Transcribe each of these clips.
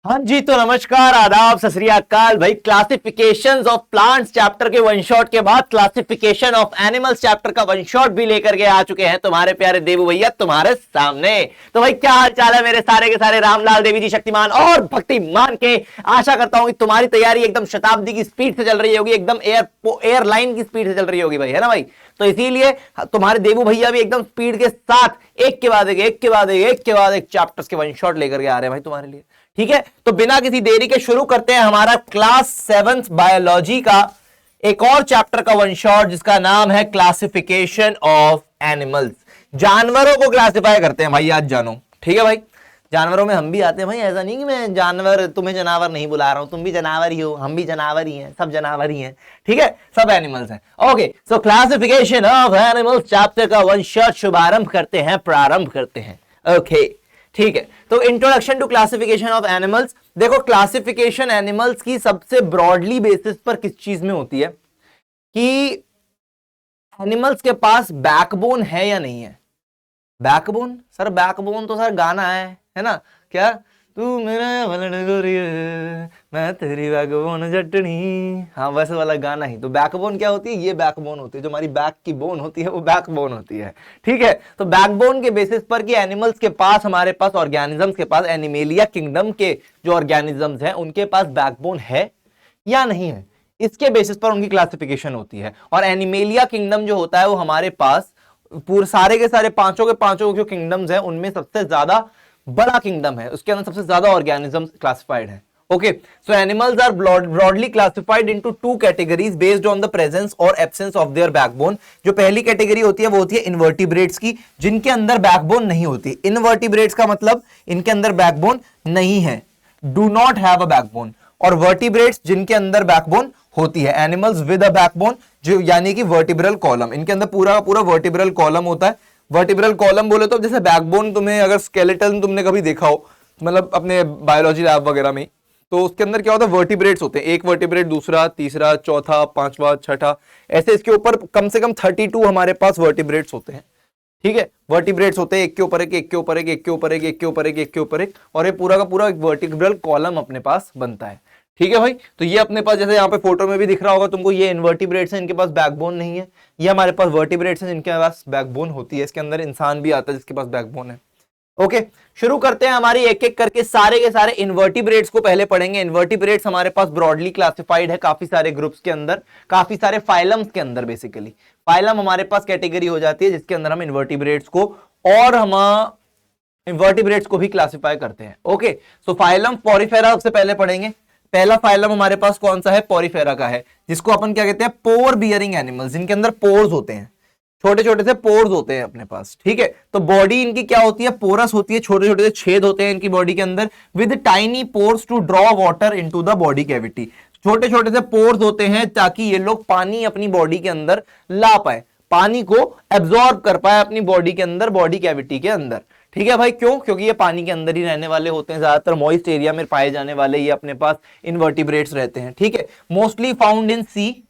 हाँ जी, तो नमस्कार, आदाब, सत श्री अकाल भाई। क्लासिफिकेशंस ऑफ प्लांट्स चैप्टर के वन शॉट के बाद क्लासिफिकेशन ऑफ एनिमल्स चैप्टर का वन शॉट भी लेकर के आ चुके हैं तुम्हारे प्यारे देवू भैया तुम्हारे सामने। तो भाई क्या हाल चाल है मेरे सारे के सारे रामलाल, देवी जी, शक्तिमान और भक्तिमान के। आशा करता हूं कि तुम्हारी तैयारी एकदम शताब्दी की स्पीड से चल रही होगी, एकदम एयरलाइन की स्पीड से चल रही होगी भाई, है ना भाई। तो इसीलिए तुम्हारे देवू भैया भी एकदम स्पीड के साथ एक के बाद एक चैप्टर्स के वन शॉट लेकर के आ रहे हैं भाई तुम्हारे लिए। ठीक है, तो बिना किसी देरी के शुरू करते हैं हमारा क्लास 7 बायोलॉजी का एक और चैप्टर का वन शॉट, जिसका नाम है क्लासिफिकेशन ऑफ एनिमल्स। जानवरों को क्लासिफाई करते हैं भाई, आज जानो। ठीक है भाई, जानवरों में हम भी आते हैं भाई, ऐसा नहीं कि मैं जानवर, तुम्हें जनावर नहीं बुला रहा हूं, तुम भी जनावर ही हो, हम भी जनावर ही हैं, सब जनावर ही हैं। ठीक है, सब एनिमल्स हैं। Okay, so classification of animals chapter का वन शॉट शुभारंभ करते हैं, प्रारंभ करते हैं। ओके, ठीक है, तो introduction to classification of animals. देखो, क्लासिफिकेशन एनिमल्स की सबसे ब्रॉडली बेसिस पर किस चीज में होती है कि एनिमल्स के पास बैकबोन है या नहीं है। बैकबोन सर, बैकबोन तो सर गाना है ना। क्या तू मेरा मैं तेरी बैकबोन जटनी, हाँ वैसे वाला गाना ही। तो बैकबोन क्या होती है, ये बैकबोन होती है, जो हमारी बैक की बोन होती है वो बैकबोन होती है। ठीक है, तो बैकबोन के बेसिस पर कि एनिमल्स के पास, हमारे पास ऑर्गेनिजम्स के पास, एनिमेलिया किंगडम के जो ऑर्गेनिजम्स हैं उनके पास बैकबोन है या नहीं है, इसके बेसिस पर उनकी क्लासिफिकेशन होती है। और एनिमेलिया किंगडम जो होता है वो हमारे पास पूरे सारे के सारे पांचों के पांचों जो किंगडम्स हैं उनमें सबसे ज्यादा बड़ा किंगडम है, उसके अंदर सबसे ज्यादा ऑर्गेनिजम्स क्लासिफाइड है। Okay, so animals are broadly classified into two categories based on the presence और एब्सेंस ऑफ देयर बैकबोन। जो पहली कैटेगरी होती है वो होती है इनवर्टिब्रेट्स की, जिनके अंदर बैकबोन नहीं होती। इनवर्टिब्रेट्स का मतलब इनके अंदर बैकबोन नहीं है, do not have a backbone. और वर्टिब्रेट्स जिनके अंदर बैकबोन होती है, एनिमल्स विद अ बैकबोन, जो यानी कि वर्टिब्रल कॉलम, इनके अंदर पूरा का पूरा वर्टिब्रल कॉलम होता है। वर्टिब्रल कॉलम बोले तो जैसे बैकबोन, तुम्हें अगर स्केलेटन तुमने कभी देखा हो, मतलब अपने बायोलॉजी लैब वगैरह में, तो उसके अंदर क्या होता है, वर्टिब्रेट्स होते हैं, एक वर्टिब्रेट, दूसरा, तीसरा, चौथा, पांचवा, छठा, ऐसे इसके ऊपर कम से कम 32 हमारे पास वर्टिब्रेट्स होते हैं। ठीक है, वर्टिब्रेट्स होते हैं एक के ऊपर एक, एक के ऊपर एक, एक के ऊपर एक, एक के ऊपर एक, एक के ऊपर एक, और ये पूरा का पूरा एक वर्टिब्रल कॉलम अपने पास बनता है। ठीक है भाई, तो ये अपने पास, जैसे यहाँ पे फोटो में भी दिख रहा होगा तुमको, ये इनवर्टिब्रेट्स हैं, इनके पास बैकबोन नहीं है। ये हमारे पास वर्टिब्रेट्स हैं जिनके पास बैकबोन होती है। इसके अंदर इंसान भी आता है जिसके पास बैकबोन है। ओके, शुरू करते हैं हमारी एक एक करके सारे के सारे इन्वर्टिब्रेट्स को पहले पढ़ेंगे। इन्वर्टिब्रेट्स हमारे पास ब्रॉडली क्लासिफाइड है काफी सारे ग्रुप्स के अंदर, काफी सारे फाइलम्स के अंदर। बेसिकली फाइलम हमारे पास कैटेगरी हो जाती है जिसके अंदर हम इन्वर्टिब्रेट्स को और हम इन्वर्टिब्रेट्स को भी क्लासिफाई करते हैं। ओके, सो फाइलम पॉरीफेरा सबसे पहले पढ़ेंगे। पहला फाइलम हमारे पास कौन सा है, पॉरीफेरा का है, जिसको अपन क्या कहते हैं, पोर बियरिंग एनिमल्स, जिनके अंदर पोर्स होते हैं, छोटे छोटे से पोर्स होते हैं अपने पास। ठीक है, तो बॉडी इनकी क्या होती है, पोरस होती है, छोटे छोटे से छेद होते हैं इनकी बॉडी के अंदर, with tiny pores to draw water into the body cavity. छोटे छोटे से पोर्स होते हैं ताकि ये लोग पानी अपनी बॉडी के अंदर ला पाए, पानी को एब्जॉर्ब कर पाए अपनी बॉडी के अंदर, बॉडी कैविटी के अंदर। ठीक है भाई, क्यों, क्योंकि ये पानी के अंदर ही रहने वाले होते हैं, ज्यादातर मॉइस्ट एरिया में पाए जाने वाले ये अपने पास इनवर्टिब्रेट्स रहते हैं। ठीक है, mostly found in sea,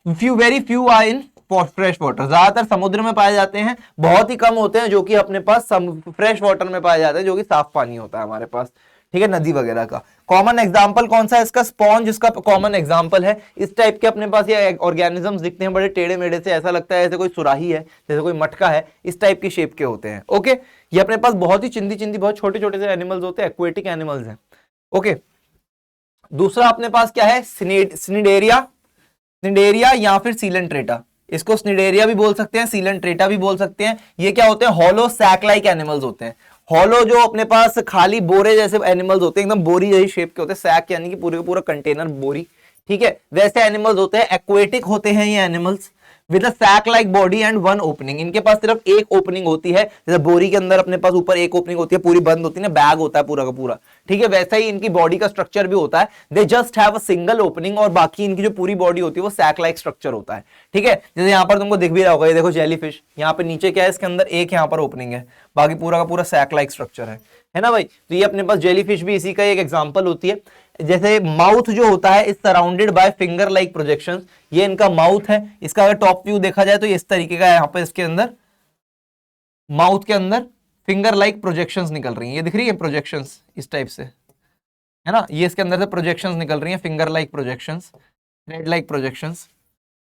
very few are in fresh water, ज्यादातर समुद्र में पाए जाते हैं, बहुत ही कम होते हैं जो कि अपने पास फ्रेश वाटर में पाए जाते हैं, जो कि साफ पानी होता है हमारे पास। ठीक है, नदी वगैरह का। कॉमन एग्जांपल कौन सा है इसका, स्पॉन्ज इसका कॉमन एग्जांपल है। इस टाइप के अपने पास ये ऑर्गेनिजम्स दिखते हैं, बड़े टेढ़े मेढ़े से, ऐसा लगता है जैसे कोई सुराही है, जैसे कोई मटका है, इस टाइप की शेप के होते हैं। ओके, ये अपने पास बहुत ही चिंदी चिंदी, बहुत छोटे छोटे से एनिमल्स होते हैं, एक्वेटिक एनिमल्स हैं। ओके, दूसरा अपने पास क्या है, स्निडेरिया, स्निडेरिया या फिर सीलेंट्रेटा। इसको स्निडेरिया भी बोल सकते हैं, सीलेंट्रेटा भी बोल सकते हैं। ये क्या होते हैं, हॉलो सैक लाइक एनिमल्स होते हैं। हॉलो जो अपने पास खाली बोरे जैसे एनिमल्स होते हैं, एकदम बोरी जैसी शेप के होते हैं, सैक यानी कि पूरे पूरा कंटेनर बोरी। ठीक है, वैसे एनिमल्स होते हैं, एक्वेटिक होते हैं ये animals, with a sac like body and one opening. इनके पास सिर्फ एक ओपनिंग होती है, जैसे बोरी के अंदर अपने पास ऊपर एक ओपनिंग होती है, पूरी बंद होती है ना, बैग होता है पूरा का पूरा। ठीक है, वैसा ही इनकी बॉडी का स्ट्रक्चर भी होता है, they just have a single opening, और बाकी इनकी जो पूरी बॉडी होती है वो सैक लाइक स्ट्रक्चर होता है। ठीक है, जैसे यहाँ पर तुमको दिख भी रहा होगा, ये देखो जेलीफिश, यहाँ पे नीचे क्या है, इसके अंदर एक यहाँ पर ओपनिंग है, बाकी पूरा का पूरा सैक लाइक स्ट्रक्चर है ना भाई। तो ये अपने पास जेलीफिश भी इसी का एक एग्जांपल होती है। जैसे माउथ जो होता है is surrounded by finger like projections, ये इनका माउथ है। इसका अगर टॉप व्यू देखा जाए तो इस तरीके का है, यहाँ पे इसके अंदर माउथ के अंदर फिंगर लाइक प्रोजेक्शंस निकल रही हैं, ये दिख रही है प्रोजेक्शंस इस टाइप से, है ना, ये इसके अंदर से प्रोजेक्शंस निकल रही हैं, finger like projections, thread like projections,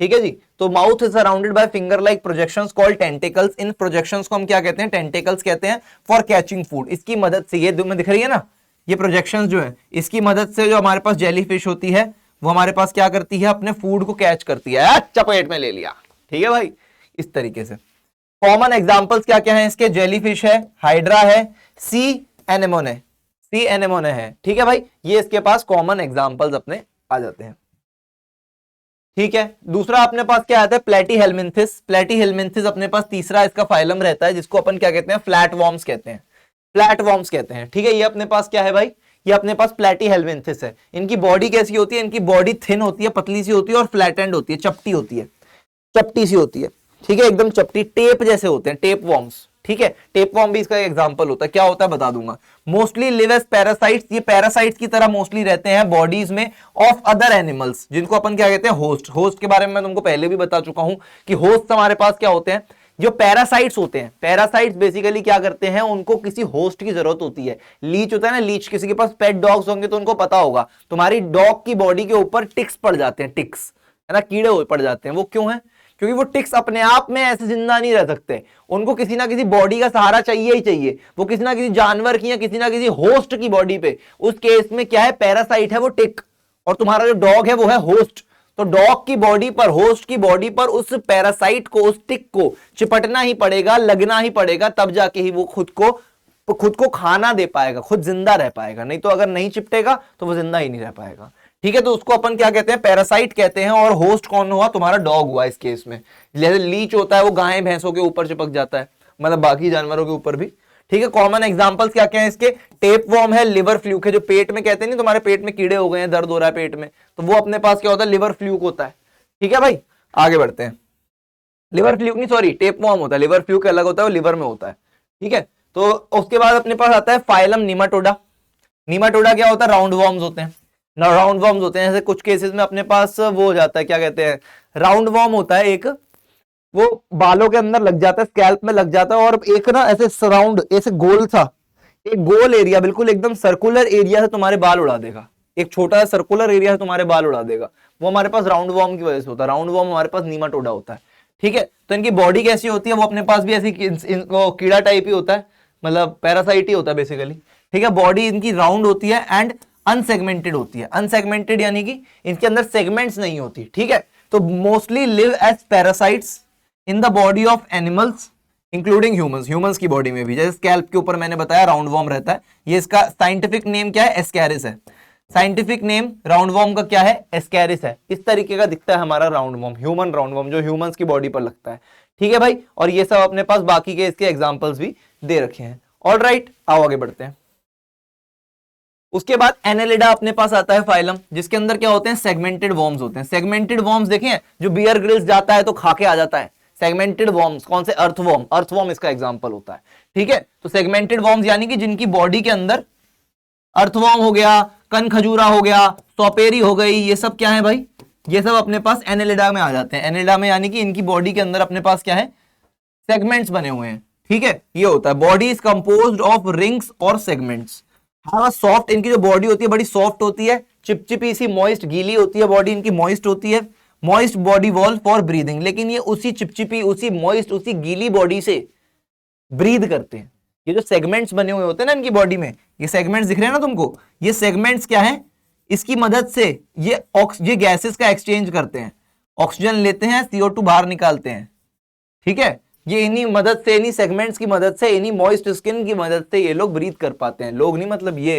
ठीक है जी। तो mouth is surrounded by finger like projections called tentacles. In projections को हम क्या कहते हैं, टेंटिकल्स कहते हैं, फॉर कैचिंग फूड। इसकी मदद से, ये में दिख रही है ना ये प्रोजेक्शंस जो है, इसकी मदद से जो हमारे पास जेली फिश होती है वो हमारे पास क्या करती है, अपने फूड को कैच करती है। अच्छा पेट में ले लिया, ठीक है भाई, इस तरीके से। कॉमन एग्जांपल्स क्या क्या है इसके, जेलीफिश है, हाइड्रा है, सी एनेमोने, सी एनेमोने है, ठीक है भाई, ये इसके पास कॉमन एग्जांपल्स अपने आ जाते हैं, ठीक है। दूसरा अपने पास क्या आता है, प्लेटीहेलमिंथिस। प्लेटीहेलमिंथिस अपने पास तीसरा इसका फाइलम रहता है, जिसको अपन क्या कहते हैं, फ्लैट वॉर्म्स कहते हैं, फ्लैट वॉर्म्स कहते हैं, ठीक है। ये अपने पास क्या है भाई, ये अपने पास प्लेटीहेलमिंथिस है। इनकी बॉडी कैसी होती है, इनकी बॉडी थिन होती है, पतली सी होती है और फ्लैटेंड होती है, चपटी होती है, चपटी सी होती है, ठीक है, एकदम चपटी, टेप जैसे होते हैं, टेप वॉर्म्स, ठीक है। टेप वॉर्म भी इसका एग्जांपल होता है, क्या होता है बता दूंगा। मोस्टली लिव एज पैरासाइट्स, ये पैरासाइट्स की तरह मोस्टली रहते हैं बॉडीज में ऑफ अदर एनिमल्स, जिनको अपन क्या कहते हैं, होस्ट। होस्ट के बारे में मैं तुमको पहले भी बता चुका हूं कि होस्ट हमारे पास क्या होते हैं, जो पैरासाइट्स होते हैं। पैरासाइट्स बेसिकली क्या करते हैं, उनको किसी होस्ट की जरूरत होती है। लीच होता है ना, लीच, किसी के पास पेट डॉग्स होंगे तो उनको पता होगा, तुम्हारी डॉग की बॉडी के ऊपर टिक्स पड़ जाते हैं, टिक्स, है ना, कीड़े पड़ जाते हैं। वो क्यों है, क्योंकि वो टिक्स अपने आप में ऐसे जिंदा नहीं रह सकते, उनको किसी ना किसी बॉडी का सहारा चाहिए ही चाहिए। वो किसी ना किसी जानवर की या किसी ना किसी होस्ट की बॉडी पे, उस केस में क्या है, पैरासाइट है वो टिक, और तुम्हारा जो डॉग है वो है होस्ट। तो डॉग की बॉडी पर, होस्ट की बॉडी पर उस पैरासाइट को, उस टिक को चिपटना ही पड़ेगा, लगना ही पड़ेगा, तब जाके ही वो खुद को खाना दे पाएगा, खुद जिंदा रह पाएगा। नहीं तो अगर नहीं चिपटेगा तो वो जिंदा ही नहीं रह पाएगा, ठीक है। तो उसको अपन क्या कहते हैं, पैरासाइट कहते हैं। और होस्ट कौन हुआ, तुम्हारा डॉग हुआ इस केस में। जैसे लीच होता है वो गाय भैंसों के ऊपर चिपक जाता है, मतलब बाकी जानवरों के ऊपर भी, ठीक है। कॉमन एग्जांपल्स क्या क्या है इसके, टेप वॉर्म है, लिवर फ्लूक है, जो पेट में कहते हैं नहीं तुम्हारे पेट में कीड़े हो गए हैं, दर्द हो रहा है पेट में, तो वो अपने पास क्या होता है, लिवर फ्लूक होता है, ठीक है भाई। आगे बढ़ते हैं, लिवर फ्लूक नहीं, सॉरी, टेप वॉर्म होता है, लिवर फ्लूक अलग होता है, वो लिवर में होता है, ठीक है। तो उसके बाद अपने पास आता है फाइलम निमाटोडा। निमाटोडा क्या होता है, राउंड वॉर्म्स होते हैं, राउंड वॉर्म्स होते हैं। जैसे कुछ केसेस में अपने पास वो हो जाता है, क्या कहते हैं, राउंड वॉर्म होता है एक, वो बालों के अंदर लग जाता है, स्कैल्प में लग जाता है, और एक ना ऐसे सराउंड, ऐसे गोल सा, एक गोल एरिया, बिल्कुल एकदम सर्कुलर एरिया से तुम्हारे बाल उड़ा देगा, एक छोटा सर्कुलर एरिया से तुम्हारे बाल उड़ा देगा। वो हमारे पास राउंड वॉर्म की वजह से होता है, राउंड वॉर्म हमारे पास नीमाटोडा होता है, ठीक है। तो इनकी बॉडी कैसी होती है, वो अपने पास भी ऐसी कीड़ा टाइप ही होता है, मतलब पैरासाइट ही होता है बेसिकली, ठीक है। बॉडी इनकी राउंड होती है एंड अनसेगमेंटेड होती है। अनसेगमेंटेड यानी कि इनके अंदर सेगमेंट्स नहीं होती, ठीक है। तो mostly live as parasites in the body of animals including humans, humans की बॉडी में भी। जैसे स्कैल्प के ऊपर मैंने बताया राउंड वॉर्म रहता है, ये इसका साइंटिफिक नेम क्या है, एस्कैरिस है। साइंटिफिक नेम राउंड वॉर्म का क्या है, एस्कैरिस है। इस तरीके का दिखता है हमारा round warm, human round warm, जो ह्यूमंस की बॉडी पर लगता है, ठीक है भाई। और ये सब अपने पास बाकी के इसके एग्जाम्पल्स भी दे रखे हैं। ऑलराइट, आओ आगे बढ़ते हैं। उसके बाद एनेलिडा अपने पास आता है फाइलम, जिसके अंदर क्या होते हैं, सेगमेंटेड वॉर्म्स होते हैं। सेगमेंटेड वॉर्म्स देखें, जो बियर ग्रिल्स जाता है तो खा के आ जाता है, सेगमेंटेड वॉर्म्स कौन से, अर्थवॉर्म, अर्थवॉर्म इसका एग्जांपल होता है, ठीक है। तो सेगमेंटेड वॉर्म्स यानी कि जिनकी बॉडी के अंदर, अर्थवॉर्म हो गया, कन खजूरा हो गया, सौपेरी हो गई, ये सब क्या है भाई, ये सब अपने पास एनेलिडा में आ जाते हैं। एनेलिडा में यानी कि इनकी बॉडी के अंदर अपने पास क्या है, सेगमेंट्स बने हुए हैं, ठीक है। ये होता है body is composed of rings और सेगमेंट्स। हाँ, सॉफ्ट, इनकी जो बॉडी होती है बड़ी सॉफ्ट होती है, चिपचिपी सी, मॉइस्ट, गीली होती है बॉडी इनकी, मॉइस्ट होती है, moist body wall for breathing. लेकिन ये उसी चिपचिपी, उसी मॉइस्ट, उसी गीली बॉडी से ब्रीद करते हैं। ये जो सेगमेंट्स बने हुए होते हैं ना इनकी बॉडी में, ये सेगमेंट्स दिख रहे हैं ना तुमको, ये सेगमेंट्स क्या है, इसकी मदद से ये गैसेस का एक्सचेंज करते हैं, ऑक्सीजन लेते हैं, CO2 बाहर निकालते हैं, ठीक है। ये इन्हीं मदद से, इन्हीं सेगमेंट्स की मदद से, इन्हीं मॉइस्ट स्किन की मदद से ये लोग ब्रीथ कर पाते हैं। लोग नहीं, मतलब ये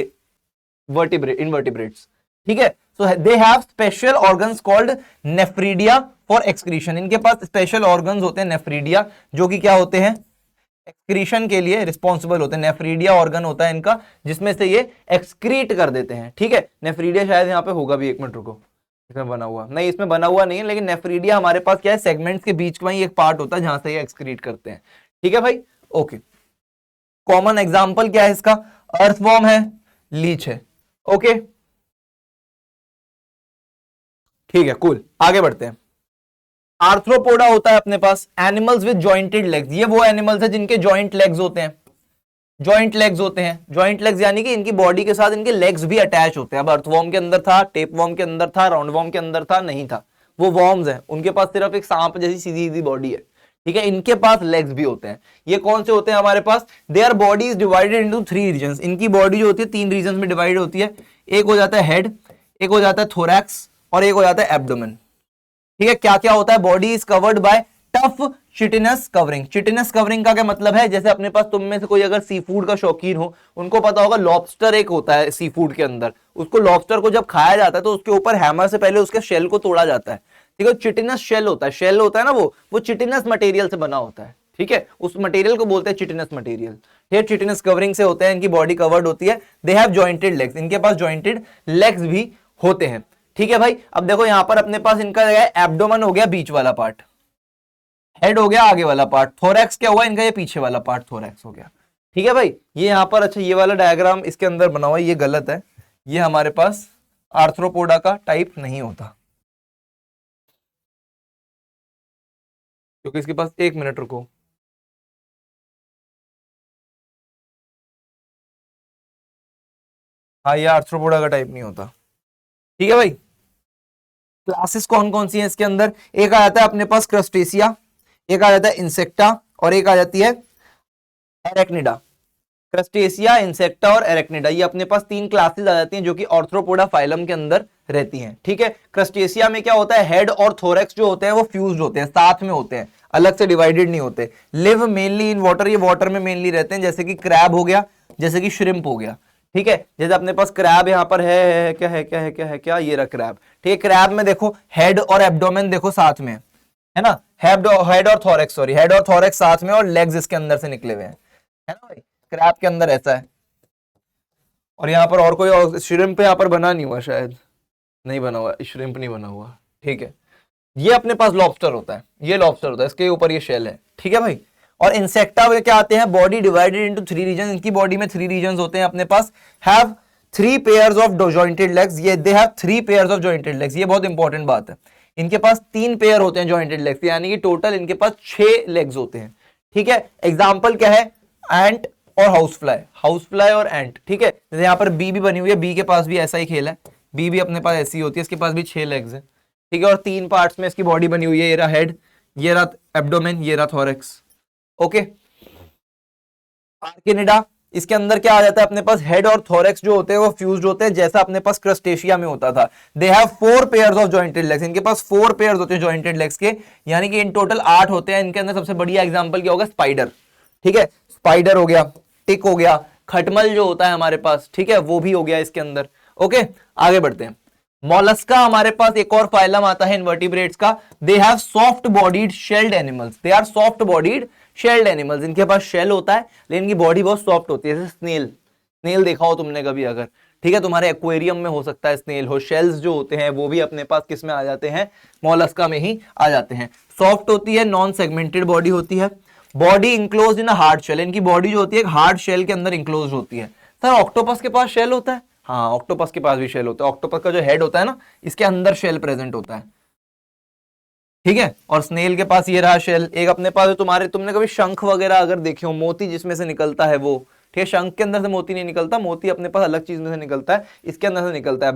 इनवर्टिब्रेट्स, ठीक है। So they have special organs called nephridia for excretion. इनके पास स्पेशल ऑर्गन्स होते हैं नेफ्रीडिया, जो कि क्या होते हैं, एक्सक्रीशन के लिए रिस्पॉन्सिबल होते हैं। नेफ्रीडिया ऑर्गन होता है इनका, जिसमें से ये एक्सक्रीट कर देते हैं, ठीक है। नेफ्रीडिया शायद यहाँ पे होगा भी, एक मिनट रुको, इसमें बना हुआ नहीं, इसमें बना हुआ नहीं है, लेकिन नेफ्रीडिया हमारे पास क्या है, सेगमेंट्स के बीच में ही एक पार्ट होता है जहां से ये एक्सक्रीट करते हैं, ठीक है भाई। ओके, कॉमन एग्जांपल क्या है इसका, अर्थवॉर्म है, लीच है, ओके, ठीक है, कूल। आगे बढ़ते हैं। आर्थ्रोपोडा होता है अपने पास, एनिमल्स विद जॉइंटेड लेग्स। ये वो एनिमल्स है जिनके जॉइंट लेग्स होते हैं, जॉइंट लेग्स होते हैं। जॉइंट लेग्स यानी कि इनकी बॉडी के साथ इनके लेग्स भी अटैच होते हैं। अब अर्थवॉर्म के अंदर था, टेपवॉर्म के अंदर था, राउंडवॉर्म के अंदर था, नहीं था, वो वॉर्म्स हैं, उनके पास सिर्फ एक सांप जैसी सीधी सीधी बॉडी है, ठीक है। इनके पास लेग्स भी होते हैं। ये कौन से होते हैं हमारे पास? Their body is divided into 3 regions. इनकी बॉडी जो होती है 3 रीजन्स में डिवाइड होती है। एक हो जाता है हेड, एक हो जाता है थोरैक्स और एक हो जाता है एब्डोमेन, ठीक है। क्या क्या होता है? Body is covered by tough chitinous covering. Chitinous covering का क्या मतलब है? जैसे अपने पास तुम में से कोई अगर सी फूड का शौकीन हो, उनको पता होगा लॉबस्टर एक होता है सी फूड के अंदर, उसको लॉबस्टर को जब खाया जाता है तो उसके ऊपर हैमर से पहले उसके शेल को तोड़ा जाता है, ठीक है। चिटिनस शेल होता है, शेल होता है ना, वो चिटिनस मटेरियल से बना होता है, ठीक है। उस मटेरियल को बोलते हैं चिटिनस मटेरियल। ये चिटिनस कवरिंग से होते हैं, इनकी बॉडी कवर्ड होती है। दे हैव जॉइंटेड लेग्स, इनके पास जॉइंटेड लेग्स भी होते हैं, ठीक है भाई। अब देखो यहां पर अपने पास इनका एब्डोमेन हो गया बीच वाला पार्ट, हेड हो गया आगे वाला पार्ट, थोरैक्स क्या हुआ इनका? ये पीछे वाला पार्ट थोरैक्स हो गया, ठीक है भाई। ये यहां पर, अच्छा ये वाला डायग्राम इसके अंदर बना हुआ है, ये गलत है, ये हमारे पास आर्थ्रोपोडा का टाइप नहीं होता, क्योंकि इसके पास, 1 मिनट रुको, हाँ ये आर्थ्रोपोडा का टाइप नहीं होता, ठीक है भाई। क्लासेस कौन कौन सी हैं इसके अंदर? एक आ जाता है अपने पास क्रस्टेसिया, एक आ जाता है इंसेक्टा और एक आ जाती है एरेक्निडा। क्रस्टेसिया, इंसेक्टा और एरेक्निडा, ये अपने पास 3 क्लासेस आ जाती हैं जो कि आर्थ्रोपोडा फाइलम के अंदर रहती हैं, ठीक है। क्रस्टेसिया में क्या होता है? हेड और थोरैक्स जो होते हैं वो फ्यूज्ड होते हैं, साथ में होते हैं, अलग से डिवाइडेड नहीं होते। लिव मेनली इन वाटर, ये वाटर में मेनली रहते हैं, जैसे कि क्रैब हो गया, जैसे कि श्रिम्प हो गया, ठीक है। जैसे अपने पास क्रैब यहाँ पर है क्या है, क्या है, क्या है, क्या, ये रहा क्रैब, ठीक है। क्रैब में देखो हेड और एब्डोमेन देखो साथ में है ना, हेड और थोरैक्स, सॉरी, हेड और थोरैक्स साथ में और लेग्स इसके अंदर से निकले हुए हैं, है ना भाई। क्रैब के अंदर ऐसा है। और यहाँ पर और कोई, और श्रिम्प यहाँ पर बना नहीं हुआ, शायद नहीं बना हुआ, श्रिम्प नहीं बना हुआ, ठीक है। ये अपने पास लॉबस्टर होता है, ये लॉबस्टर होता है, इसके ऊपर ये शेल है, ठीक है भाई। और इंसेक्टा में क्या आते हैं? बॉडी डिवाइडेड इनटू 3 रीजन, इनकी बॉडी में 3 रीजन होते हैं अपने पास। Have 3 pairs of jointed legs, ये they have 3 pairs of jointed legs, ये बहुत इंपॉर्टेंट बात है। इनके पास 3 पेयर होते हैं जॉइंटेड लेग्स, यानी कि टोटल इनके पास 6 लेग्स होते हैं, ठीक है। एग्जाम्पल क्या है? एंट और हाउस फ्लाई और एंट, ठीक है। जैसे यहाँ पर बी भी बनी हुई है, बी के पास भी ऐसा ही खेल है, बी भी अपने पास ऐसी होती है, इसके पास भी 6 लेग्स है, ठीक है। और 3 पार्ट्स में इसकी बॉडी बनी हुई है, ये रहा हेड, ये रहा एब्डोमेन, ये रहा थोरैक्स, ओके। आर्किनिडा, इसके अंदर क्या आ जाता है अपने पास? हेड और थोरैक्स जो होते हैं वो फ्यूज्ड होते हैं, जैसा अपने पास क्रस्टेशिया में होता था। They have 4 pairs of jointed legs, इनके पास 4 पेयर्स होते हैं जॉइंटेड लेग्स के, यानी कि इन टोटल 8 होते हैं। इनके अंदर सबसे बढ़िया एग्जांपल क्या होगा? स्पाइडर, ठीक है। स्पाइडर हो गया, टिक हो गया, खटमल जो होता है हमारे पास, ठीक है, वो भी हो गया इसके अंदर, ओके। आगे बढ़ते हैं। मोलस्का, हमारे पास एक और फाइलम आता है इनवर्टिब्रेट्स का। They have soft bodied shelled animals, they are soft bodied shelled animals, इनके पास शेल होता है लेकिन इनकी बॉडी बहुत सॉफ्ट होती है, जैसे स्नेल देखा हो तुमने कभी अगर, ठीक है, तुम्हारे एक्वेरियम में हो सकता है स्नेल हो। शेल्स जो होते हैं वो भी अपने पास किस में आ जाते हैं? मोलस्का में ही आ जाते हैं। सॉफ्ट होती है, नॉन सेगमेंटेड बॉडी होती है, body enclose in a hard shell, इनकी बॉडी जो होती है एक हार्ड शेल के अंदर इंक्लोज होती है। सर ऑक्टोपस के पास शेल होता है? हाँ, ऑक्टोपस के पास भी शेल होता है। ऑक्टोपस का जो हेड होता है ना, इसके अंदर शेल प्रेजेंट होता है, ठीक है। और स्नेल के पास ये रहा शेल। एक अपने पास तुम्हारे, तुमने कभी शंख वगैरह अगर देखे हो, मोती जिसमें से निकलता है वो, ठीक है। शंख के अंदर से मोती नहीं निकलता, मोती अपने पास अलग चीज में से निकलता है, इसके अंदर से निकलता है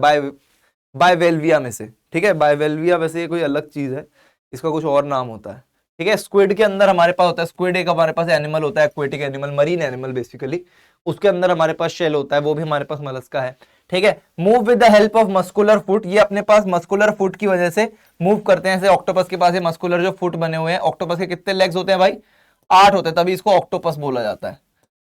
बायवेल्विया में से, ठीक है। बायवेल्विया वैसे ये कोई अलग चीज है, इसका कुछ और नाम होता है, ठीक है। स्क्विड के अंदर हमारे पास होता है, स्क्विड एक हमारे पास एनिमल होता है, aquatic animal, marine animal basically, उसके अंदर हमारे पास शेल होता है, वो भी हमारे पास मोलस्का है, ठीक है। Move with the help of muscular foot, ये अपने पास मस्कुलर फुट की वजह से मूव करते हैं। जैसे ऑक्टोपस के पास ये मस्कुलर जो फुट बने हुए हैं, ऑक्टोपस के कितने लेग्स होते हैं भाई? 8 होते हैं, तभी इसको ऑक्टोपस बोला जाता है।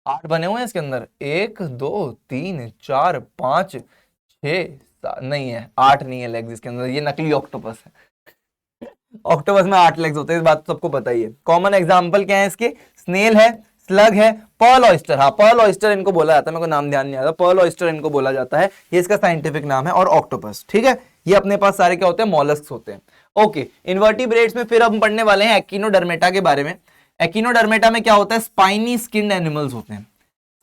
8 बने हुए हैं इसके अंदर, 1 2 3 4 5 6 7, नहीं है 8 नहीं है लेग्स इसके अंदर, ये नकली ऑक्टोपस है। ऑक्टोपस में 8 लेग्स होते हैं, इस बात तो सबको पता ही है। कॉमन एग्जांपल क्या है इसके? स्नेल है, स्लग है, पर्ल ऑयस्टर, हाँ पर्ल ऑयस्टर इनको बोला जाता है, मेरे को नाम ध्यान नहीं आता, पर्ल ऑयस्टर इनको बोला जाता है, ये इसका साइंटिफिक नाम है। और ऑक्टोपस, ठीक है, ये अपने पास सारे क्या होते हैं? मॉलस्क्स होते हैं, ओके। इन्वर्टिब्रेट्स में फिर हम पढ़ने वाले हैं एक्टिनोडर्मेटा के बारे में। एक्टिनोडर्मेटा में क्या होता है? स्पाइनी स्किन्ड एनिमल्स होते हैं,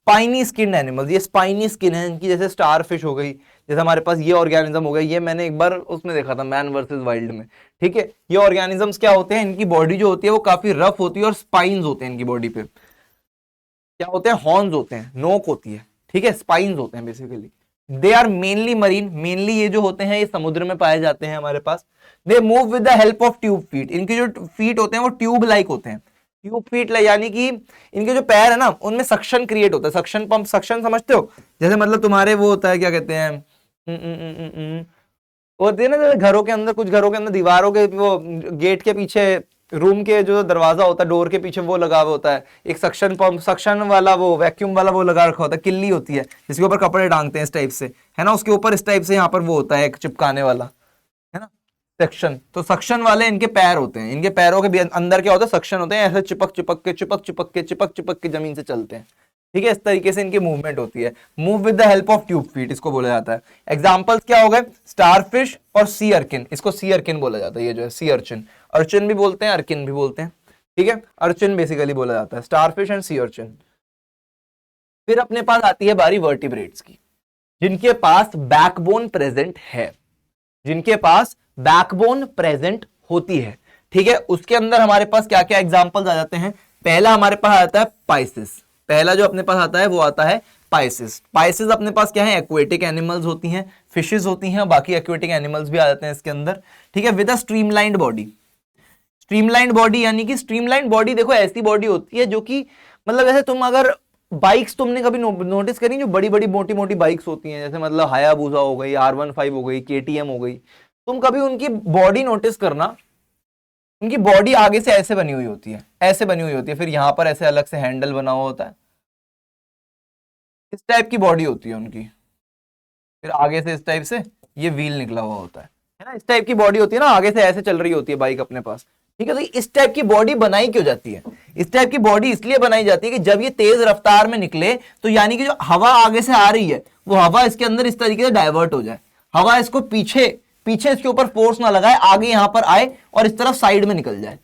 स्पाइनी स्किन एनिमल्स, ये स्पाइनी स्किन है इनकी, जैसे स्टार फिश हो गई, जैसे हमारे पास ये ऑर्गेनिज्म हो गया, ये मैंने एक बार उसमें देखा था मैन वर्सेस वाइल्ड में, ठीक है। ये ऑर्गेनिजम्स क्या होते हैं? इनकी बॉडी जो होती है वो काफी रफ होती है और स्पाइन्स होते हैं इनकी बॉडी पे, क्या होते हैं, हॉर्न्स होते हैं, नोक होती है, ठीक है, स्पाइन्स होते हैं basically. They are mainly marine, मेनली ये जो होते हैं ये समुद्र में पाए जाते हैं हमारे पास। They move with the help of tube feet, इनके जो फीट होते हैं वो ट्यूब लाइक होते हैं, ट्यूब फीट यानी कि इनके जो पैर है ना उनमें सक्शन क्रिएट होता है, सक्शन पंप, सक्शन समझते हो, जैसे मतलब तुम्हारे वो होता है क्या कहते हैं, होते हैं ना जैसे घरों के अंदर, कुछ घरों के अंदर दीवारों के वो गेट के पीछे, रूम के जो दरवाजा होता है डोर के पीछे वो लगा हुआ होता है एक सक्शन पंप, सक्शन वाला वो वैक्यूम वाला वो लगा रखा होता है, किल्ली होती है जिसके ऊपर कपड़े टांगते हैं इस टाइप से, है ना, उसके ऊपर इस टाइप से यहाँ पर वो होता है एक चिपकाने वाला, है ना, सक्शन। तो सक्शन वाले इनके पैर होते हैं, इनके पैरों के भी अंदर क्या होता है, सक्शन होते हैं, ऐसे चिपक चिपक के चिपक चिपक के चिपक चिपक के जमीन से चलते हैं, ठीक है, इस तरीके से इनकी मूवमेंट होती है। Move with the help of tube feet इसको बोला जाता है। एग्जांपल्स क्या हो गए, स्टारफिश और सी अर्किन, इसको सी अर्किन बोला जाता है, ये जो है सी अर्चिन, अर्चिन भी बोलते हैं अर्किन भी बोलते हैं, ठीक है, अर्चिन बेसिकली बोला जाता है, स्टारफिश एंड सी अर्चिन। फिर अपने पास आती है बारी वर्टिब्रेट्स की, जिनके पास बैकबोन प्रेजेंट है, जिनके पास बैकबोन प्रेजेंट होती है, ठीक है। उसके अंदर हमारे पास क्या क्या एग्जांपल्स आ जाते हैं, पहला हमारे पास आता है पाइसिस, पहला जो अपने पास आता है वो आता है पाइसिस। पाइसिस अपने पास क्या है, एक्वेटिक एनिमल्स होती हैं, फिशेस होती हैं, बाकी एक्वेटिक एनिमल्स भी आ जाते हैं इसके अंदर, ठीक है, with a streamlined body. Streamlined body यानी कि स्ट्रीमलाइंड बॉडी देखो ऐसी बॉडी होती है जो कि मतलब जैसे तुम अगर बाइक्स तुमने कभी नोटिस करी जो बड़ी बड़ी मोटी मोटी बाइक्स होती हैं, जैसे मतलब हायाबुसा हो गई, R15 हो गई, KTM हो गई, तुम कभी उनकी बॉडी नोटिस करना, उनकी बॉडी आगे से ऐसे बनी हुई होती है, ऐसे बनी हुई होती है, फिर यहां पर ऐसे अलग से हैंडल बना हुआ होता है, इस टाइप की बॉडी होती है उनकी, फिर आगे से इस टाइप से ये व्हील निकला हुआ होता है ना, इस टाइप की बॉडी होती है ना, आगे से ऐसे चल रही होती है बाइक अपने पास, ठीक है। तो इस टाइप की बॉडी बनाई क्यों जाती है, इस टाइप की बॉडी इसलिए बनाई जाती है कि जब ये तेज रफ्तार में निकले तो यानी कि जो हवा आगे से आ रही है वो हवा इसके अंदर इस तरीके से डाइवर्ट हो जाए, हवा इसको पीछे पीछे इसके ऊपर फोर्स ना लगाए, आगे यहां पर आए और इस तरफ साइड में निकल जाए,